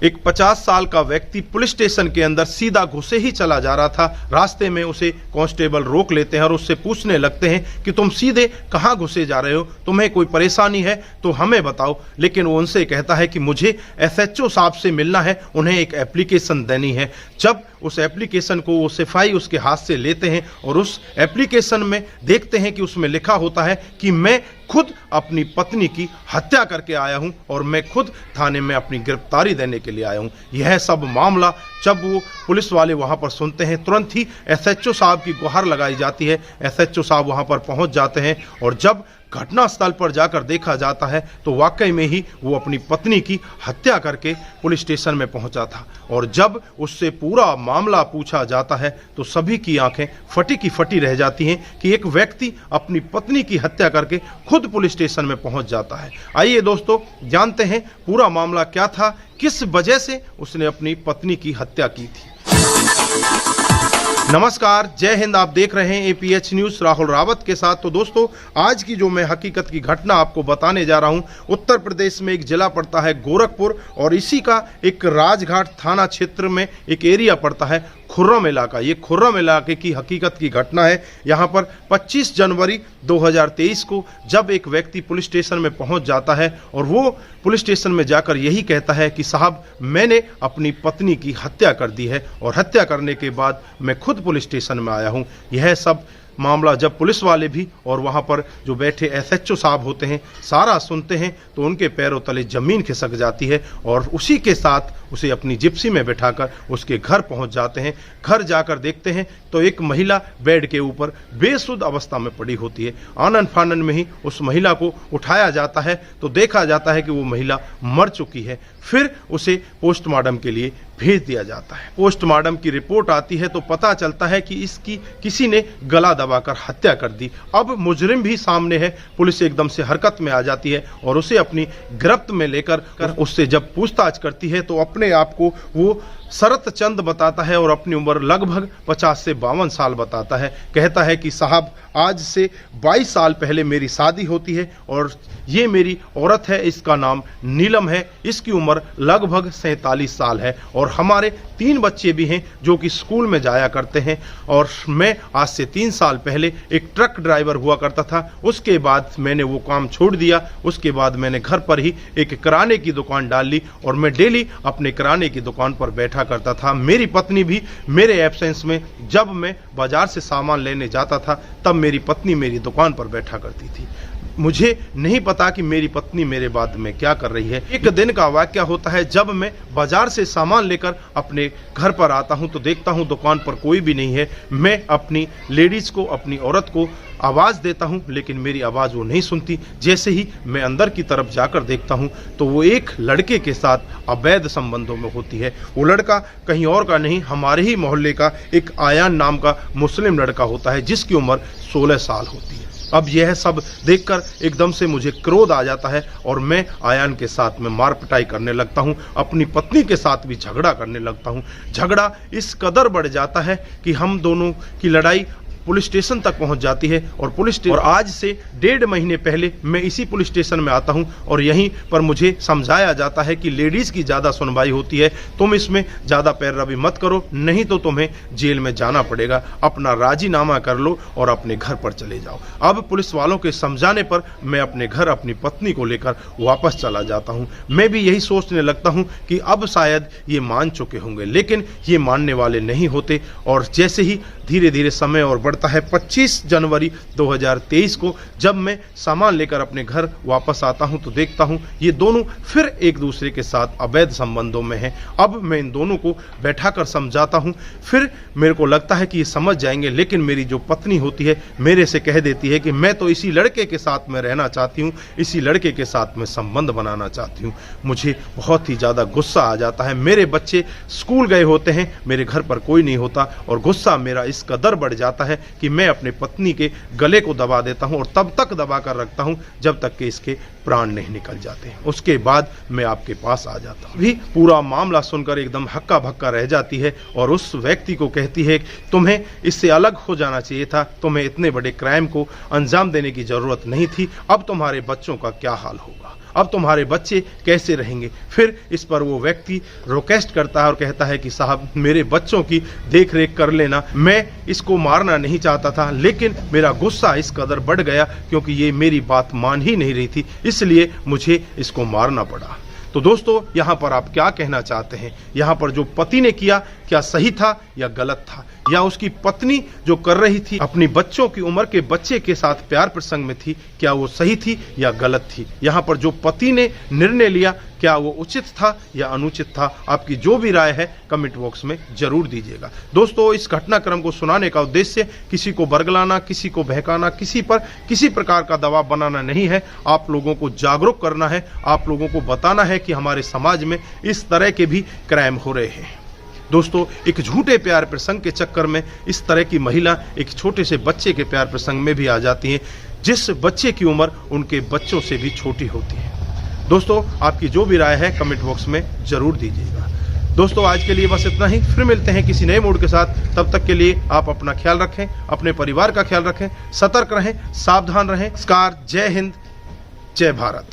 एक 50 साल का व्यक्ति पुलिस स्टेशन के अंदर सीधा घुसे ही चला जा रहा था। रास्ते में उसे कांस्टेबल रोक लेते हैं और उससे पूछने लगते हैं कि तुम सीधे कहां घुसे जा रहे हो, तुम्हें कोई परेशानी है तो हमें बताओ। लेकिन वो उनसे कहता है कि मुझे एसएचओ साहब से मिलना है, उन्हें एक एप्लीकेशन देनी है। जब उस एप्लीकेशन को वो सिपाही उसके हाथ से लेते हैं और उस एप्लीकेशन में देखते हैं कि उसमें लिखा होता है कि मैं खुद अपनी पत्नी की हत्या करके आया हूं और मैं खुद थाने में अपनी गिरफ्तारी देने के लिए आया हूं। यह सब मामला जब वो पुलिस वाले वहां पर सुनते हैं, तुरंत ही एसएचओ साहब की गुहार लगाई जाती है। एसएचओ साहब वहां पर पहुंच जाते हैं और जब घटनास्थल पर जाकर देखा जाता है तो वाकई में ही वो अपनी पत्नी की हत्या करके पुलिस स्टेशन में पहुंचा था। और जब उससे पूरा मामला पूछा जाता है तो सभी की आंखें फटी की फटी रह जाती हैं कि एक व्यक्ति अपनी पत्नी की हत्या करके खुद पुलिस स्टेशन में पहुंच जाता है। आइए दोस्तों, जानते हैं पूरा मामला क्या था, किस वजह से उसने अपनी पत्नी की हत्या की थी। नमस्कार, जय हिंद। आप देख रहे हैं एपीएच न्यूज राहुल रावत के साथ। तो दोस्तों, आज की जो मैं हकीकत की घटना आपको बताने जा रहा हूं, उत्तर प्रदेश में एक जिला पड़ता है गोरखपुर और इसी का एक राजघाट थाना क्षेत्र में एक एरिया पड़ता है खुर्रम इलाका। ये खुर्रम इलाके की हकीकत की घटना है। यहाँ पर 25 जनवरी 2023 को जब एक व्यक्ति पुलिस स्टेशन में पहुँच जाता है और वो पुलिस स्टेशन में जाकर यही कहता है कि साहब, मैंने अपनी पत्नी की हत्या कर दी है और हत्या करने के बाद मैं खुद पुलिस स्टेशन में आया हूँ। यह सब मामला जब पुलिस वाले भी और वहाँ पर जो बैठे एसएचओ साहब होते हैं सारा सुनते हैं तो उनके पैरों तले जमीन खिसक जाती है और उसी के साथ उसे अपनी जिप्सी में बैठाकर उसके घर पहुंच जाते हैं। घर जाकर देखते हैं तो एक महिला बेड के ऊपर बेसुध अवस्था में पड़ी होती है। आनन फानन में ही उस महिला को उठाया जाता है तो देखा जाता है कि वो महिला मर चुकी है। फिर उसे पोस्टमार्टम के लिए भेज दिया जाता है। पोस्टमार्टम की रिपोर्ट आती है तो पता चलता है कि इसकी किसी ने गला दबाकर हत्या कर दी। अब मुजरिम भी सामने है। पुलिस एकदम से हरकत में आ जाती है और उसे अपनी गिरफ्त में लेकर उससे जब पूछताछ करती है तो अपने आप को वो शरत चंद बताता है और अपनी उम्र लगभग 50 से 52 साल बताता है। कहता है कि साहब, आज से 22 साल पहले मेरी शादी होती है और ये मेरी औरत है, इसका नाम नीलम है, इसकी उम्र लगभग 47 साल है और हमारे 3 बच्चे भी हैं जो कि स्कूल में जाया करते हैं। और मैं आज से 3 साल पहले एक ट्रक ड्राइवर हुआ करता था, उसके बाद मैंने वो काम छोड़ दिया। उसके बाद मैंने घर पर ही एक किराने की दुकान डाल ली और मैं डेली अपने किराने की दुकान पर बैठा करता था। मेरी पत्नी भी मेरे एब्सेंस में जब मैं बाजार से सामान लेने जाता था तब मेरी पत्नी मेरी दुकान पर बैठा करती थी। मुझे नहीं पता कि मेरी पत्नी मेरे बाद में क्या कर रही है। एक दिन का वाकया होता है, जब मैं बाजार से सामान लेकर अपने घर पर आता हूं तो देखता हूं दुकान पर कोई भी नहीं है। मैं अपनी लेडीज को, अपनी औरत को आवाज़ देता हूं लेकिन मेरी आवाज़ वो नहीं सुनती। जैसे ही मैं अंदर की तरफ जाकर देखता हूं तो वो एक लड़के के साथ अवैध संबंधों में होती है। वो लड़का कहीं और का नहीं, हमारे ही मोहल्ले का एक आयान नाम का मुस्लिम लड़का होता है जिसकी उम्र 16 साल होती है। अब यह सब देखकर एकदम से मुझे क्रोध आ जाता है और मैं आयान के साथ में मार पिटाई करने लगता हूं। अपनी पत्नी के साथ भी झगड़ा करने लगता हूं। झगड़ा इस कदर बढ़ जाता है कि हम दोनों की लड़ाई पुलिस स्टेशन तक पहुंच जाती है और आज से 1.5 महीने पहले मैं इसी पुलिस स्टेशन में आता हूं और यहीं पर मुझे समझाया जाता है कि लेडीज की ज़्यादा सुनवाई होती है, तुम इसमें ज़्यादा पैरवी मत करो, नहीं तो तुम्हें जेल में जाना पड़ेगा। अपना राजीनामा कर लो और अपने घर पर चले जाओ। अब पुलिस वालों के समझाने पर मैं अपने घर अपनी पत्नी को लेकर वापस चला जाता हूँ। मैं भी यही सोचने लगता हूँ कि अब शायद ये मान चुके होंगे, लेकिन ये मानने वाले नहीं होते। और जैसे ही धीरे धीरे समय और बढ़ता है, 25 जनवरी 2023 को जब मैं सामान लेकर अपने घर वापस आता हूं तो देखता हूं ये दोनों फिर एक दूसरे के साथ अवैध संबंधों में हैं। अब मैं इन दोनों को बैठाकर समझाता हूं, फिर मेरे को लगता है कि ये समझ जाएंगे, लेकिन मेरी जो पत्नी होती है मेरे से कह देती है कि मैं तो इसी लड़के के साथ में रहना चाहती हूँ, इसी लड़के के साथ में संबंध बनाना चाहती हूँ। मुझे बहुत ही ज़्यादा गुस्सा आ जाता है। मेरे बच्चे स्कूल गए होते हैं, मेरे घर पर कोई नहीं होता और गुस्सा मेरा इस कदर बढ़ जाता है कि मैं अपने पत्नी के गले को दबा देता हूं और तब तक दबा कर रखता हूं जब तक कि इसके प्राण नहीं निकल जाते हैं। उसके बाद मैं आपके पास आ जाता हूं। भी पूरा मामला सुनकर एकदम हक्का भक्का रह जाती है और उस व्यक्ति को कहती है तुम्हें इससे अलग हो जाना चाहिए था, तुम्हें इतने बड़े क्राइम को अंजाम देने की जरूरत नहीं थी, अब तुम्हारे बच्चों का क्या हाल होगा। अब तुम्हारे बच्चे कैसे रहेंगे। फिर इस पर वो व्यक्ति रिक्वेस्ट करता है और कहता है कि साहब मेरे बच्चों की देख रेख कर लेना, मैं इसको मारना नहीं चाहता था लेकिन मेरा गुस्सा इस कदर बढ़ गया क्योंकि ये मेरी बात मान ही नहीं रही थी, इसलिए मुझे इसको मारना पड़ा। तो दोस्तों यहाँ पर आप क्या कहना चाहते हैं, यहाँ पर जो पति ने किया क्या सही था या गलत था, या उसकी पत्नी जो कर रही थी अपनी बच्चों की उम्र के बच्चे के साथ प्यार प्रसंग में थी, क्या वो सही थी या गलत थी। यहाँ पर जो पति ने निर्णय लिया क्या वो उचित था या अनुचित था। आपकी जो भी राय है कमेंट बॉक्स में जरूर दीजिएगा। दोस्तों इस घटनाक्रम को सुनाने का उद्देश्य किसी को बरगलाना, किसी को बहकाना, किसी पर किसी प्रकार का दबाव बनाना नहीं है। आप लोगों को जागरूक करना है, आप लोगों को बताना है कि हमारे समाज में इस तरह के भी क्राइम हो रहे हैं। दोस्तों एक झूठे प्यार प्रसंग के चक्कर में इस तरह की महिला एक छोटे से बच्चे के प्यार प्रसंग में भी आ जाती है, जिस बच्चे की उम्र उनके बच्चों से भी छोटी होती है। दोस्तों आपकी जो भी राय है कमेंट बॉक्स में जरूर दीजिएगा। दोस्तों आज के लिए बस इतना ही, फिर मिलते हैं किसी नए मूड के साथ। तब तक के लिए आप अपना ख्याल रखें, अपने परिवार का ख्याल रखें, सतर्क रहें, सावधान रहें। नमस्कार, जय हिंद, जय भारत।